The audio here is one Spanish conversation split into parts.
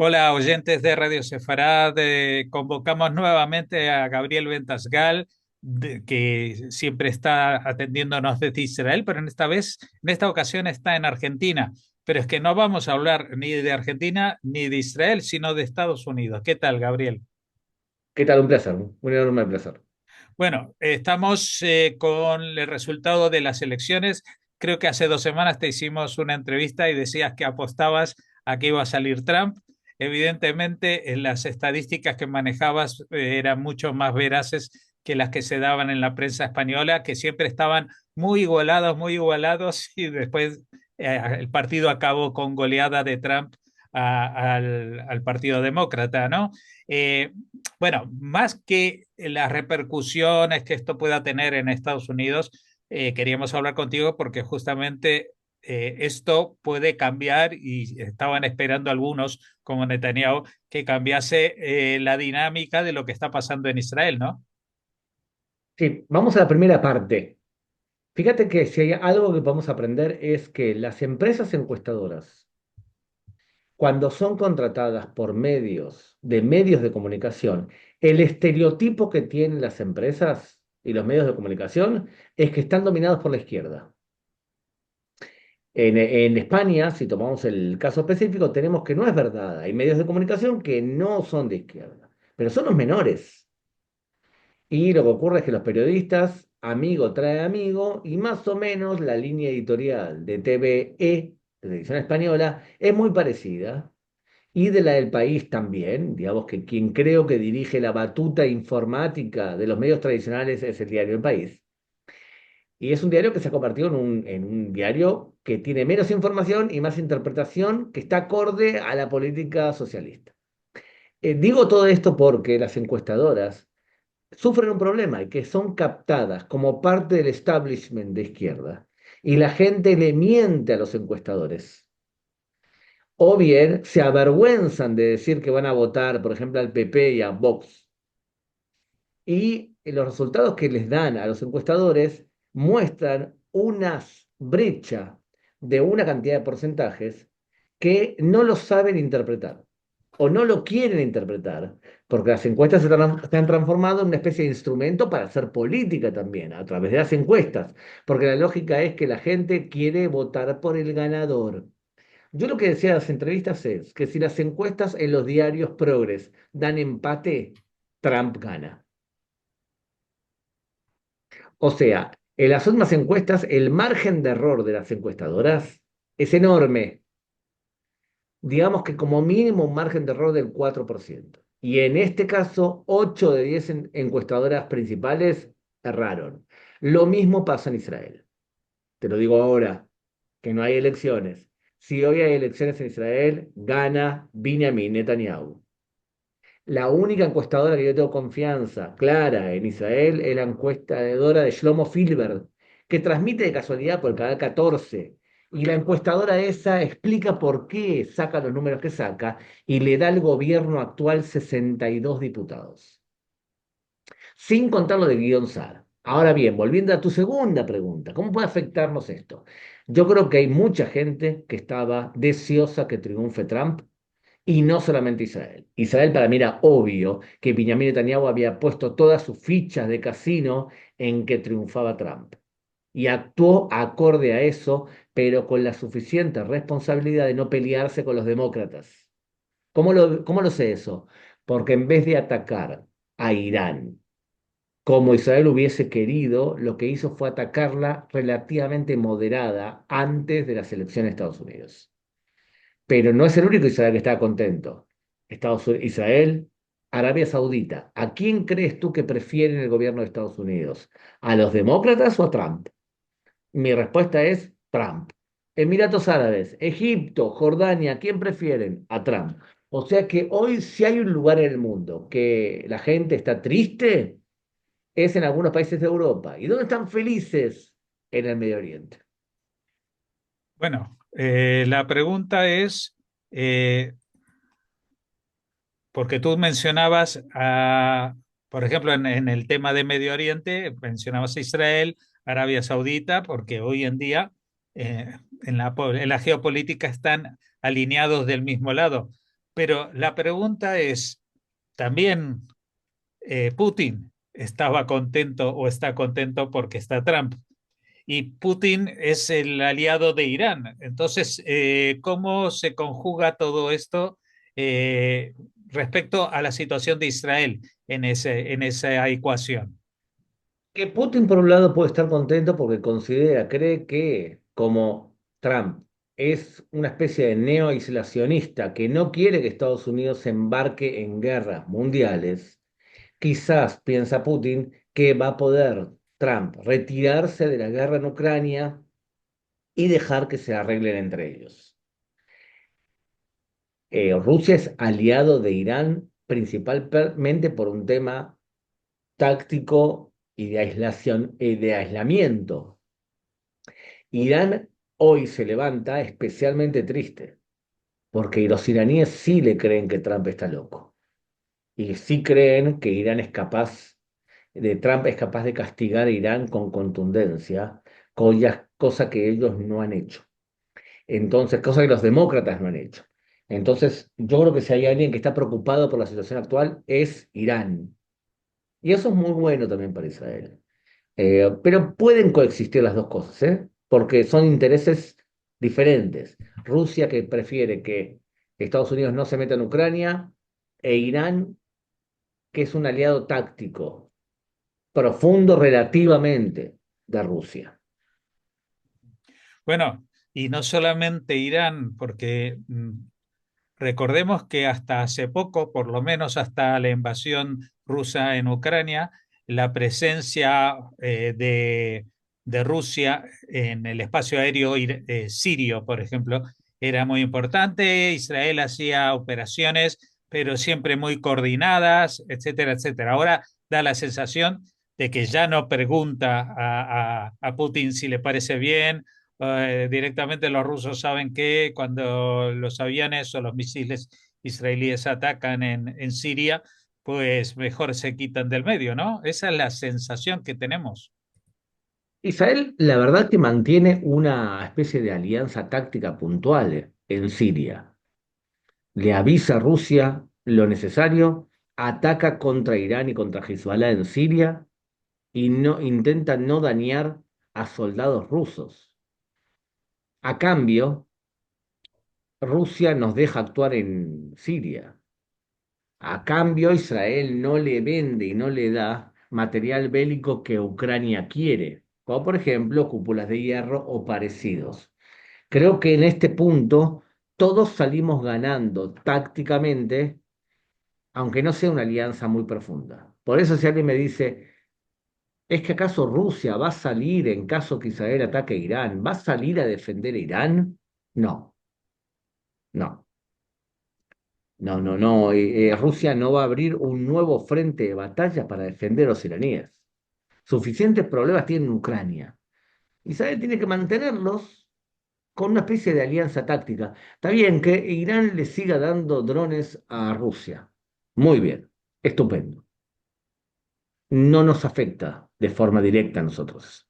Hola, oyentes de Radio Sefarad. Convocamos nuevamente a Gabriel Ventasgal, que siempre está atendiéndonos desde Israel, pero en esta ocasión está en Argentina. Pero es que no vamos a hablar ni de Argentina ni de Israel, sino de Estados Unidos. ¿Qué tal, Gabriel? ¿Qué tal? Un placer, un enorme placer. Bueno, estamos con el resultado de las elecciones. Creo que hace 2 semanas te hicimos una entrevista y decías que apostabas a que iba a salir Trump. Evidentemente, las estadísticas que manejabas eran mucho más veraces que las que se daban en la prensa española, que siempre estaban muy igualados, y después el partido acabó con goleada de Trump al Partido Demócrata, ¿no? Eh, bueno, más que las repercusiones que esto pueda tener en Estados Unidos, queríamos hablar contigo porque justamente esto puede cambiar y estaban esperando algunos, como Netanyahu, que cambiase la dinámica de lo que está pasando en Israel, ¿no? Sí, vamos a la primera parte. Fíjate que si hay algo que podemos aprender es que las empresas encuestadoras, cuando son contratadas por medios de comunicación, el estereotipo que tienen las empresas y los medios de comunicación es que están dominados por la izquierda. En España, si tomamos el caso específico, tenemos que no es verdad. Hay medios de comunicación que no son de izquierda, pero son los menores. Y lo que ocurre es que los periodistas, amigo trae amigo, y más o menos la línea editorial de TVE, Televisión Española, es muy parecida. Y de la del país también, digamos que quien creo que dirige la batuta informática de los medios tradicionales es el diario El País. Y es un diario que se ha convertido en un diario que tiene menos información y más interpretación, que está acorde a la política socialista. Digo todo esto porque las encuestadoras sufren un problema y que son captadas como parte del establishment de izquierda y la gente le miente a los encuestadores. O bien se avergüenzan de decir que van a votar, por ejemplo, al PP y a Vox. Y los resultados que les dan a los encuestadores muestran una brecha de una cantidad de porcentajes que no lo saben interpretar o no lo quieren interpretar, porque las encuestas se han transformado en una especie de instrumento para hacer política también, a través de las encuestas, porque la lógica es que la gente quiere votar por el ganador. Yo lo que decía en las entrevistas es que si las encuestas en los diarios progres dan empate, Trump gana. O sea, en las últimas encuestas, el margen de error de las encuestadoras es enorme. Digamos que como mínimo un margen de error del 4%. Y en este caso, 8 de 10 encuestadoras principales erraron. Lo mismo pasa en Israel. Te lo digo ahora, que no hay elecciones. Si hoy hay elecciones en Israel, gana Benjamin Netanyahu. La única encuestadora que yo tengo confianza clara en Israel es la encuestadora de Shlomo Filbert, que transmite de casualidad por el canal 14. Y la encuestadora esa explica por qué saca los números que saca y le da al gobierno actual 62 diputados. Sin contar lo de Guión Sara. Ahora bien, volviendo a tu segunda pregunta, ¿cómo puede afectarnos esto? Yo creo que hay mucha gente que estaba deseosa que triunfe Trump y no solamente Israel. Israel para mí era obvio que Benjamin Netanyahu había puesto todas sus fichas de casino en que triunfaba Trump. Y actuó acorde a eso, pero con la suficiente responsabilidad de no pelearse con los demócratas. ¿Cómo lo sé eso? Porque en vez de atacar a Irán, como Israel hubiese querido, lo que hizo fue atacarla relativamente moderada antes de las elecciones de Estados Unidos. Pero no es el único Israel que estaba contento. Israel, Arabia Saudita. ¿A quién crees tú que prefiere en el gobierno de Estados Unidos? ¿A los demócratas o a Trump? Mi respuesta es Trump. Emiratos Árabes, Egipto, Jordania, ¿quién prefieren? A Trump. O sea que hoy si hay un lugar en el mundo que la gente está triste, es en algunos países de Europa. ¿Y dónde están felices? En el Medio Oriente. Bueno, la pregunta es, eh, porque tú mencionabas, por ejemplo, en el tema de Medio Oriente, mencionabas a Israel, Arabia Saudita, porque hoy en día en la geopolítica están alineados del mismo lado. Pero la pregunta es, ¿también Putin estaba contento o está contento porque está Trump? Y Putin es el aliado de Irán. Entonces, ¿cómo se conjuga todo esto eh, respecto a la situación de Israel en esa ecuación? Que Putin, por un lado, puede estar contento porque cree que como Trump es una especie de neo-aislacionista que no quiere que Estados Unidos se embarque en guerras mundiales, quizás piensa Putin que va a poder Trump retirarse de la guerra en Ucrania y dejar que se arreglen entre ellos. Rusia es aliado de Irán principalmente por un tema táctico y de aislamiento. Irán hoy se levanta especialmente triste, porque los iraníes sí le creen que Trump está loco y sí creen que Trump es capaz de castigar a Irán con contundencia, cosa que ellos no han hecho. Entonces, cosa que los demócratas no han hecho. Entonces, yo creo que si hay alguien que está preocupado por la situación actual es Irán. Y eso es muy bueno también para Israel. Pero pueden coexistir las dos cosas, ¿eh? Porque son intereses diferentes. Rusia que prefiere que Estados Unidos no se meta en Ucrania e Irán que es un aliado táctico, profundo relativamente de Rusia. Bueno, y no solamente Irán, porque recordemos que hasta hace poco, por lo menos hasta la invasión rusa en Ucrania, la presencia de Rusia en el espacio aéreo sirio, por ejemplo, era muy importante. Israel hacía operaciones, pero siempre muy coordinadas, etcétera, etcétera. Ahora da la sensación de que ya no pregunta a Putin si le parece bien. Directamente los rusos saben que cuando los aviones o los misiles israelíes atacan en Siria, pues mejor se quitan del medio, ¿no? Esa es la sensación que tenemos. Israel, la verdad que mantiene una especie de alianza táctica puntual en Siria. Le avisa a Rusia lo necesario, ataca contra Irán y contra Hezbollah en Siria y no, intenta no dañar a soldados rusos. A cambio, Rusia nos deja actuar en Siria. A cambio, Israel no le vende y no le da material bélico que Ucrania quiere, como por ejemplo cúpulas de hierro o parecidos. Creo que en este punto todos salimos ganando tácticamente, aunque no sea una alianza muy profunda. Por eso si alguien me dice, ¿es que acaso Rusia va a salir en caso que Israel ataque a Irán? ¿Va a salir a defender a Irán? No, no. No, no, no. Rusia no va a abrir un nuevo frente de batalla para defender a los iraníes. Suficientes problemas tiene Ucrania. Israel tiene que mantenerlos con una especie de alianza táctica. Está bien que Irán le siga dando drones a Rusia. Muy bien, estupendo. No nos afecta de forma directa a nosotros.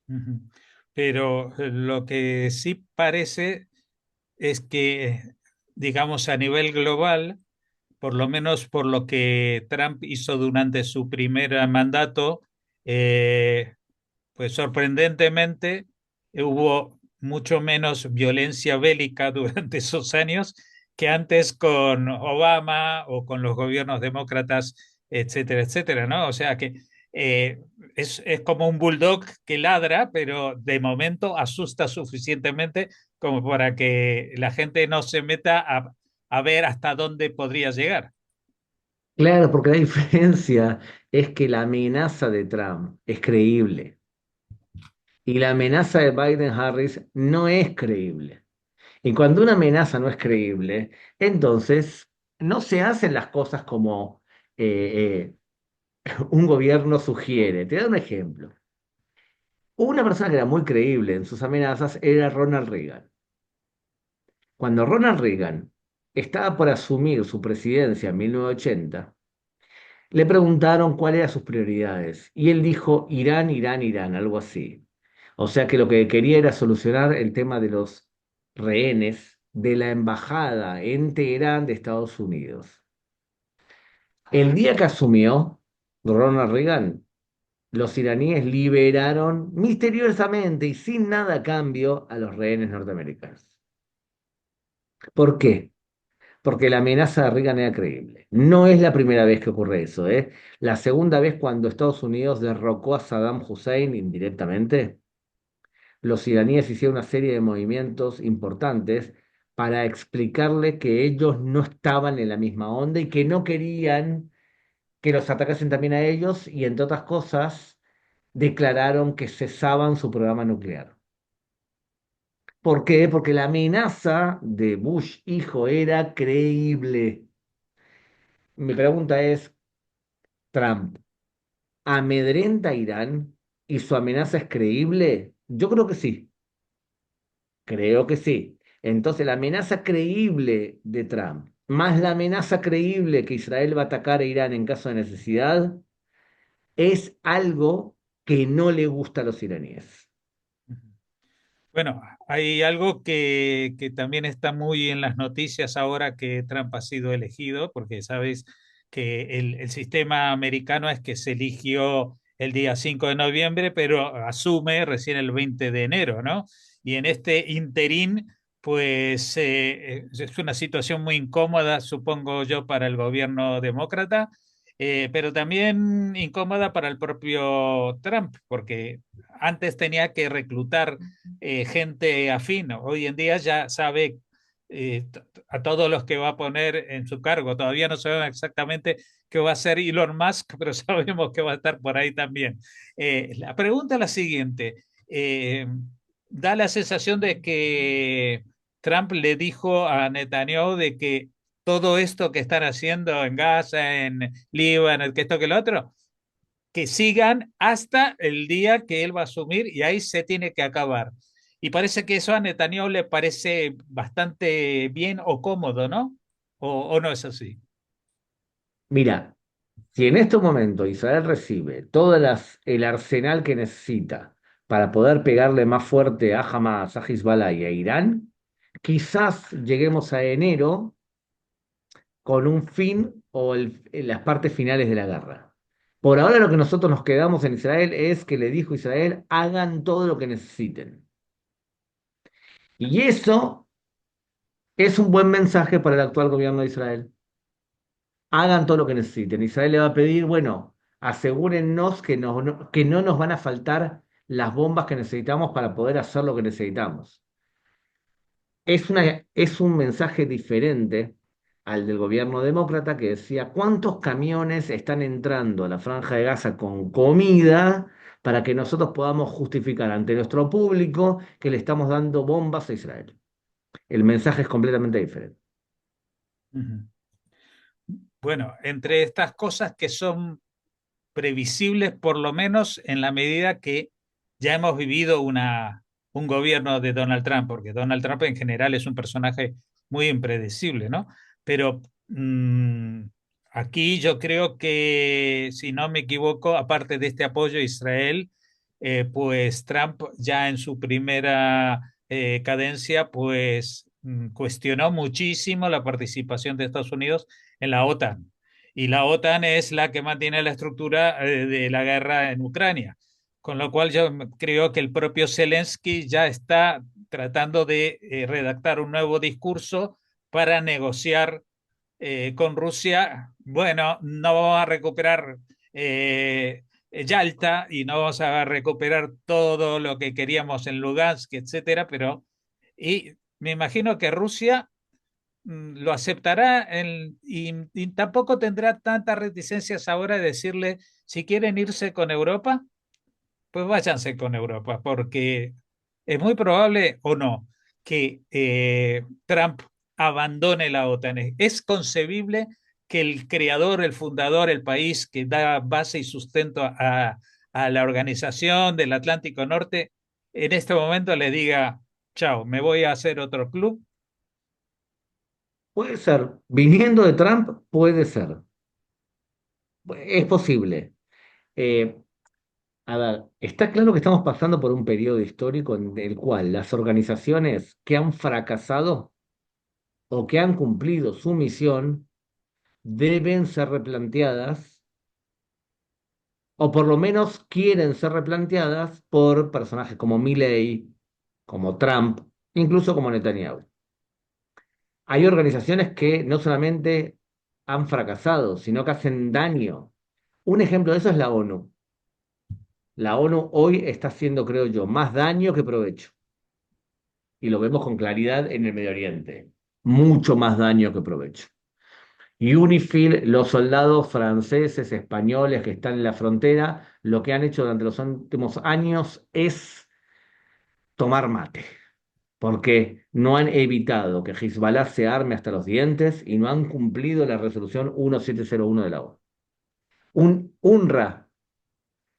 Ujú. Pero lo que sí parece es que, digamos, a nivel global, por lo menos por lo que Trump hizo durante su primer mandato, eh, pues sorprendentemente hubo mucho menos violencia bélica durante esos años que antes con Obama o con los gobiernos demócratas, etcétera, etcétera, ¿no? O sea que eh, es como un bulldog que ladra, pero de momento asusta suficientemente como para que la gente no se meta a ver hasta dónde podría llegar. Claro, porque la diferencia es que la amenaza de Trump es creíble y la amenaza de Biden-Harris no es creíble. Y cuando una amenaza no es creíble, entonces no se hacen las cosas como un gobierno sugiere. Te doy un ejemplo. Una persona que era muy creíble en sus amenazas era Ronald Reagan. Cuando Ronald Reagan estaba por asumir su presidencia en 1980, le preguntaron cuáles eran sus prioridades y él dijo Irán, Irán, Irán, algo así. O sea que lo que quería era solucionar el tema de los rehenes de la embajada en Teherán de Estados Unidos. El día que asumió Ronald Reagan, los iraníes liberaron misteriosamente y sin nada a cambio a los rehenes norteamericanos. ¿Por qué? Porque la amenaza de Reagan era creíble. No es la primera vez que ocurre eso, ¿eh? La segunda vez cuando Estados Unidos derrocó a Saddam Hussein indirectamente, los iraníes hicieron una serie de movimientos importantes para explicarle que ellos no estaban en la misma onda y que no querían que los atacasen también a ellos y, entre otras cosas, declararon que cesaban su programa nuclear. ¿Por qué? Porque la amenaza de Bush hijo era creíble. Mi pregunta es, ¿Trump amedrenta a Irán y su amenaza es creíble? Yo creo que sí, creo que sí. Entonces, la amenaza creíble de Trump, más la amenaza creíble que Israel va a atacar a Irán en caso de necesidad, es algo que no le gusta a los iraníes. Bueno, hay algo que también está muy en las noticias ahora que Trump ha sido elegido, porque sabes que el sistema americano es que se eligió el día 5 de noviembre, pero asume recién el 20 de enero, ¿no? Y en este interín, pues es una situación muy incómoda, supongo yo, para el gobierno demócrata, pero también incómoda para el propio Trump, porque antes tenía que reclutar gente afín. Hoy en día ya sabe a todos los que va a poner en su cargo. Todavía no sabemos exactamente qué va a hacer Elon Musk, pero sabemos que va a estar por ahí también. La pregunta es la siguiente. Da la sensación de que Trump le dijo a Netanyahu de que todo esto que están haciendo en Gaza, en Líbano, que esto, que lo otro, que sigan hasta el día que él va a asumir y ahí se tiene que acabar. Y parece que eso a Netanyahu le parece bastante bien o cómodo, ¿no? O no es así? Mira, si en este momento Israel recibe todo el arsenal que necesita para poder pegarle más fuerte a Hamas, a Hezbollah y a Irán, quizás lleguemos a enero con un fin o en las partes finales de la guerra. Por ahora lo que nosotros nos quedamos en Israel es que le dijo a Israel, hagan todo lo que necesiten. Y eso es un buen mensaje para el actual gobierno de Israel. Hagan todo lo que necesiten. Israel le va a pedir, bueno, asegúrennos que no nos van a faltar las bombas que necesitamos para poder hacer lo que necesitamos. Es un mensaje diferente al del gobierno demócrata que decía, ¿cuántos camiones están entrando a la Franja de Gaza con comida para que nosotros podamos justificar ante nuestro público que le estamos dando bombas a Israel? El mensaje es completamente diferente. Ujú. Bueno, entre estas cosas que son previsibles, por lo menos en la medida que ya hemos vivido un gobierno de Donald Trump, porque Donald Trump en general es un personaje muy impredecible, ¿no? Pero aquí yo creo que, si no me equivoco, aparte de este apoyo a Israel, pues Trump ya en su primera cadencia, pues cuestionó muchísimo la participación de Estados Unidos en la OTAN. Y la OTAN es la que mantiene la estructura de la guerra en Ucrania. Con lo cual yo creo que el propio Zelensky ya está tratando de redactar un nuevo discurso para negociar con Rusia. Bueno, no vamos a recuperar Yalta y no vamos a recuperar todo lo que queríamos en Lugansk, etcétera, pero y me imagino que Rusia lo aceptará y tampoco tendrá tantas reticencias ahora de decirle, si quieren irse con Europa, pues váyanse con Europa, porque es muy probable o no que Trump abandone la OTAN. Es concebible que el creador, el fundador, el país que da base y sustento a la organización del Atlántico Norte, en este momento le diga, chao, me voy a hacer otro club. Puede ser, viniendo de Trump, puede ser, es posible. Eh, a ver, está claro que estamos pasando por un periodo histórico en el cual las organizaciones que han fracasado o que han cumplido su misión deben ser replanteadas, o por lo menos quieren ser replanteadas por personajes como Milley, como Trump, incluso como Netanyahu. Hay organizaciones que no solamente han fracasado, sino que hacen daño. Un ejemplo de eso es la ONU. La ONU hoy está haciendo, creo yo, más daño que provecho. Y lo vemos con claridad en el Medio Oriente. Mucho más daño que provecho. Y UNIFIL, los soldados franceses, españoles que están en la frontera, lo que han hecho durante los últimos años es tomar mate, porque no han evitado que Hezbollah se arme hasta los dientes y no han cumplido la resolución 1701 de la ONU. Un UNRWA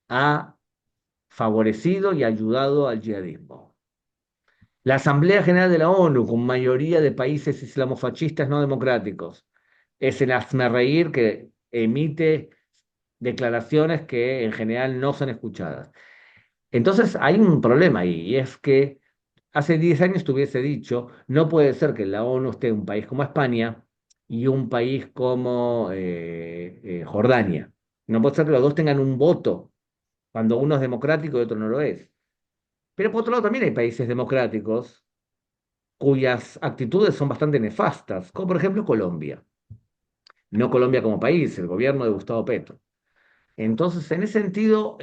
ha favorecido y ayudado al yihadismo. La Asamblea General de la ONU, con mayoría de países islamofascistas no democráticos, es el hazmerreír que emite declaraciones que en general no son escuchadas. Entonces hay un problema ahí, y es que hace 10 años te hubiese dicho, no puede ser que en la ONU esté un país como España y un país como Jordania. No puede ser que los dos tengan un voto cuando uno es democrático y otro no lo es. Pero por otro lado también hay países democráticos cuyas actitudes son bastante nefastas, como por ejemplo Colombia. No Colombia como país, el gobierno de Gustavo Petro. Entonces, en ese sentido,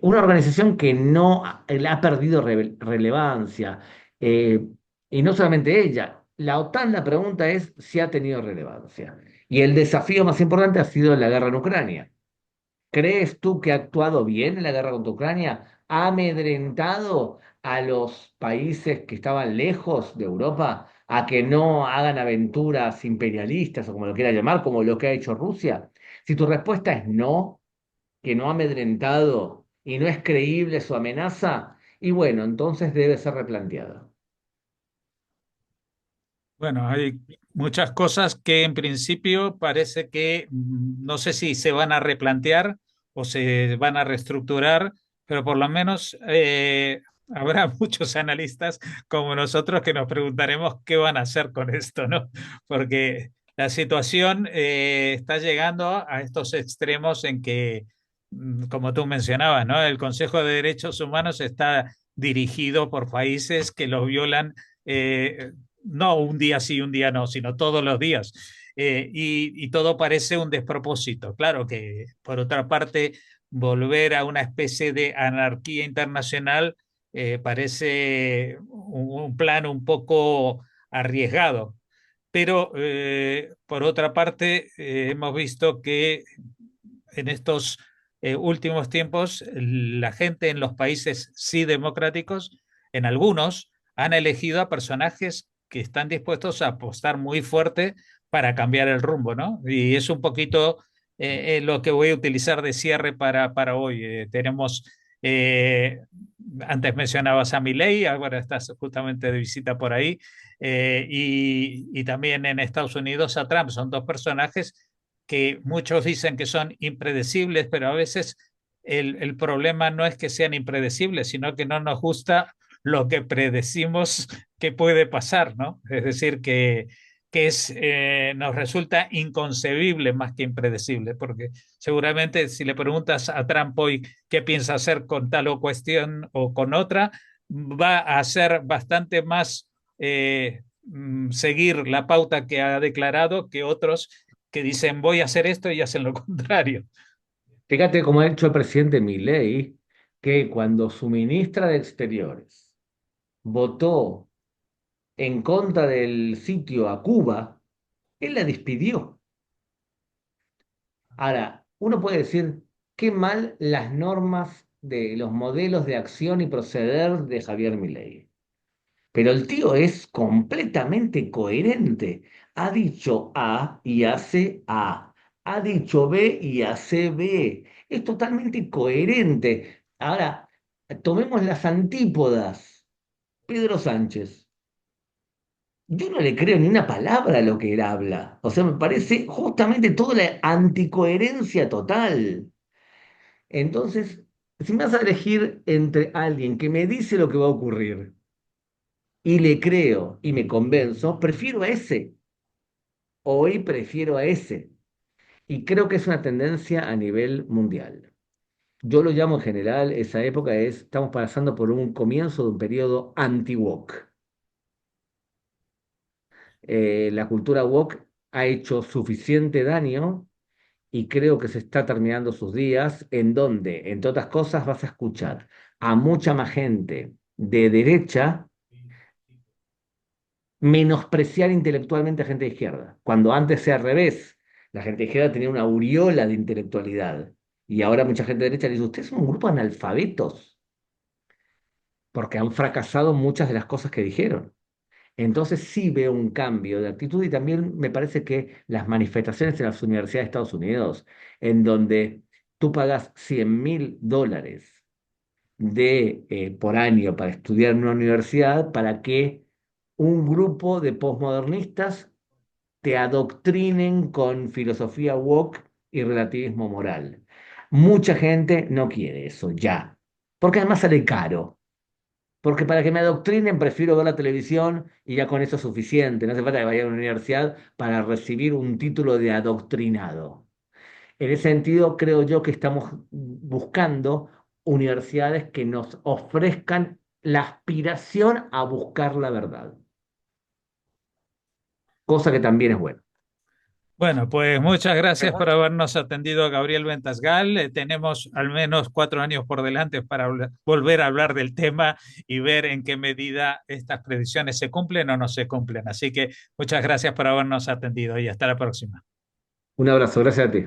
una organización que no le ha perdido relevancia, eh, y no solamente ella, la OTAN, la pregunta es si ha tenido relevancia. Y el desafío más importante ha sido la guerra en Ucrania. ¿Crees tú que ha actuado bien en la guerra contra Ucrania? ¿Ha amedrentado a los países que estaban lejos de Europa a que no hagan aventuras imperialistas o como lo quiera llamar, como lo que ha hecho Rusia? Si tu respuesta es no, que no ha amedrentado y no es creíble su amenaza, y bueno, entonces debe ser replanteada. Bueno, hay muchas cosas que en principio parece que no sé si se van a replantear o se van a reestructurar, pero por lo menos habrá muchos analistas como nosotros que nos preguntaremos qué van a hacer con esto, ¿no? Porque la situación está llegando a estos extremos en que, como tú mencionabas, ¿no? El Consejo de Derechos Humanos está dirigido por países que lo violan. No un día sí, un día no, sino todos los días. Y todo parece un despropósito. Claro que, por otra parte, volver a una especie de anarquía internacional parece un plan un poco arriesgado. Pero, por otra parte, hemos visto que en estos últimos tiempos la gente en los países sí democráticos, en algunos, han elegido a personajes que están dispuestos a apostar muy fuerte para cambiar el rumbo, ¿no? Y es un poquito lo que voy a utilizar de cierre para hoy. Tenemos, eh, antes mencionabas a Milei, ahora estás justamente de visita por ahí, y también en Estados Unidos a Trump. Son dos personajes que muchos dicen que son impredecibles, pero a veces el problema no es que sean impredecibles, sino que no nos gusta lo que predecimos que puede pasar, ¿no? Es decir, nos resulta inconcebible más que impredecible, porque seguramente si le preguntas a Trump hoy qué piensa hacer con tal o cuestión o con otra, va a ser bastante más seguir la pauta que ha declarado que otros que dicen voy a hacer esto y hacen lo contrario. Fíjate cómo ha hecho el presidente Milei, que cuando su ministra de Exteriores votó en contra del sitio a Cuba, él la despidió. Ahora, uno puede decir, qué mal las normas de los modelos de acción y proceder de Javier Milei. Pero el tío es completamente coherente. Ha dicho A y hace A. Ha dicho B y hace B. Es totalmente coherente. Ahora, tomemos las antípodas. Pedro Sánchez. Yo no le creo ni una palabra a lo que él habla. O sea, me parece justamente toda la anticoherencia total. Entonces, si me vas a elegir entre alguien que me dice lo que va a ocurrir y le creo y me convenzo, prefiero a ese. Hoy prefiero a ese. Y creo que es una tendencia a nivel mundial. Yo lo llamo en general, esa época estamos pasando por un comienzo de un periodo anti-woke. La cultura woke ha hecho suficiente daño y creo que se está terminando sus días en donde, entre otras cosas, vas a escuchar a mucha más gente de derecha menospreciar intelectualmente a gente de izquierda, cuando antes era al revés. La gente de izquierda tenía una aureola de intelectualidad y ahora mucha gente de derecha le dice, ustedes son un grupo de analfabetos porque han fracasado muchas de las cosas que dijeron. Entonces sí veo un cambio de actitud y también me parece que las manifestaciones en las universidades de Estados Unidos, en donde tú pagas $100.000 por año para estudiar en una universidad, para que un grupo de posmodernistas te adoctrinen con filosofía woke y relativismo moral. Mucha gente no quiere eso ya, porque además sale caro. Porque para que me adoctrinen prefiero ver la televisión y ya con eso es suficiente. No hace falta que vaya a una universidad para recibir un título de adoctrinado. En ese sentido, creo yo que estamos buscando universidades que nos ofrezcan la aspiración a buscar la verdad, cosa que también es bueno. Bueno, pues muchas gracias por habernos atendido, Gabriel Ventasgal. Tenemos al menos 4 años por delante para volver a hablar del tema y ver en qué medida estas predicciones se cumplen o no se cumplen. Así que muchas gracias por habernos atendido y hasta la próxima. Un abrazo, gracias a ti.